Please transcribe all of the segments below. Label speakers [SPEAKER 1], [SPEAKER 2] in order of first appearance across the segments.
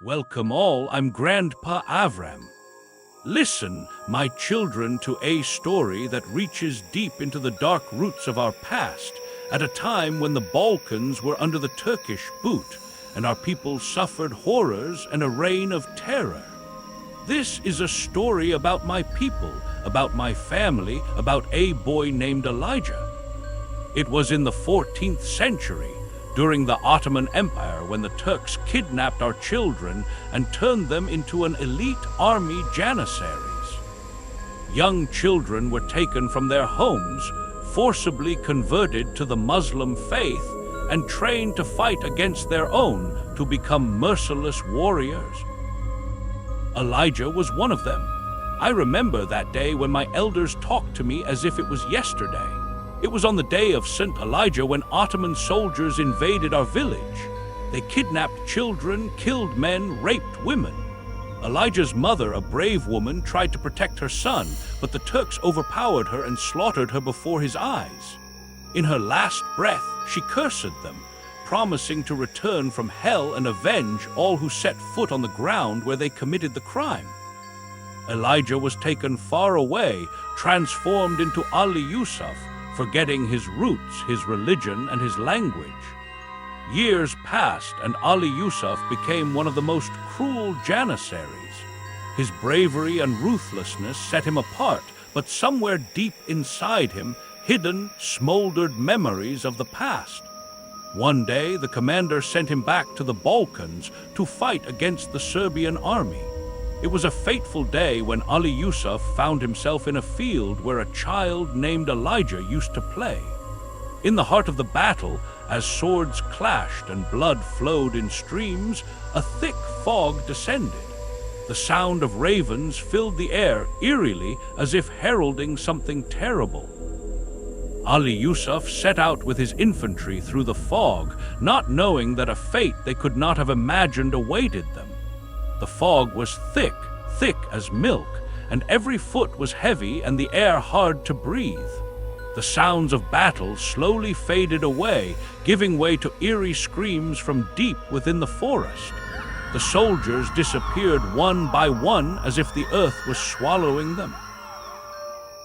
[SPEAKER 1] Welcome all, I'm Grandpa Avram. Listen, my children, to a story that reaches deep into the dark roots of our past, at a time when the Balkans were under the Turkish boot, and our people suffered horrors and a reign of terror. This is a story about my people, about my family, about a boy named Elijah. It was in the 14th century, during the Ottoman Empire, when the Turks kidnapped our children and turned them into an elite army Janissaries. Young children were taken from their homes, forcibly converted to the Muslim faith, and trained to fight against their own to become merciless warriors. Elijah was one of them. I remember that day when my elders talked to me as if it was yesterday. It was on the day of St. Elijah when Ottoman soldiers invaded our village. They kidnapped children, killed men, raped women. Elijah's mother, a brave woman, tried to protect her son, but the Turks overpowered her and slaughtered her before his eyes. In her last breath, she cursed them, promising to return from hell and avenge all who set foot on the ground where they committed the crime. Elijah was taken far away, transformed into Ali-Yusuf, forgetting his roots, his religion, and his language. Years passed, and Ali-Yusuf became one of the most cruel Janissaries. His bravery and ruthlessness set him apart, but somewhere deep inside him, hidden, smoldered memories of the past. One day, the commander sent him back to the Balkans to fight against the Serbian army. It was a fateful day when Ali-Yusuf found himself in a field where a child named Elijah used to play. In the heart of the battle, as swords clashed and blood flowed in streams, a thick fog descended. The sound of ravens filled the air eerily, as if heralding something terrible. Ali-Yusuf set out with his infantry through the fog, not knowing that a fate they could not have imagined awaited them. The fog was thick, thick as milk, and every foot was heavy and the air hard to breathe. The sounds of battle slowly faded away, giving way to eerie screams from deep within the forest. The soldiers disappeared one by one as if the earth was swallowing them.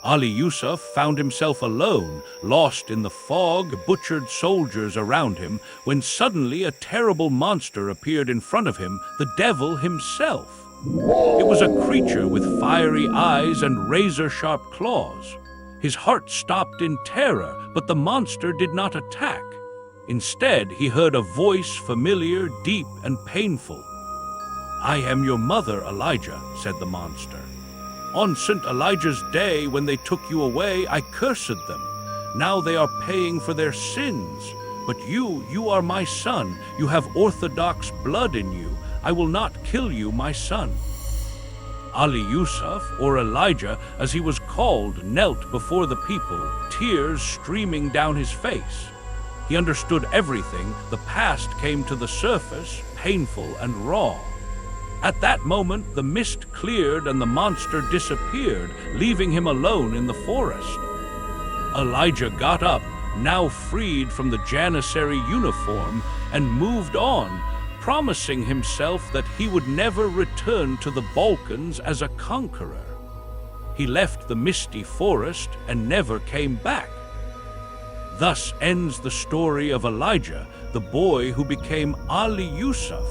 [SPEAKER 1] Ali-Yusuf found himself alone, lost in the fog, butchered soldiers around him, when suddenly a terrible monster appeared in front of him, the devil himself. It was a creature with fiery eyes and razor-sharp claws. His heart stopped in terror, but the monster did not attack. Instead, he heard a voice familiar, deep, and painful. "I am your mother, Elijah," said the monster. "On St. Elijah's day, when they took you away, I cursed them. Now they are paying for their sins. But you are my son. You have Orthodox blood in you. I will not kill you, my son." Ali-Yusuf, or Elijah, as he was called, knelt before the people, tears streaming down his face. He understood everything. The past came to the surface, painful and raw. At that moment, the mist cleared and the monster disappeared, leaving him alone in the forest. Elijah got up, now freed from the Janissary uniform, and moved on, promising himself that he would never return to the Balkans as a conqueror. He left the misty forest and never came back. Thus ends the story of Elijah, the boy who became Ali-Yusuf,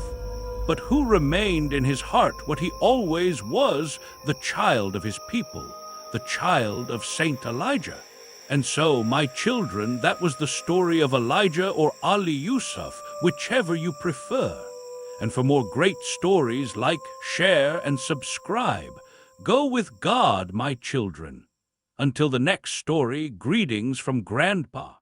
[SPEAKER 1] but who remained in his heart what he always was, the child of his people, the child of Saint Elijah. And so, my children, that was the story of Elijah or Ali-Yusuf, whichever you prefer. And for more great stories, like, share, and subscribe. Go with God, my children. Until the next story, greetings from Grandpa.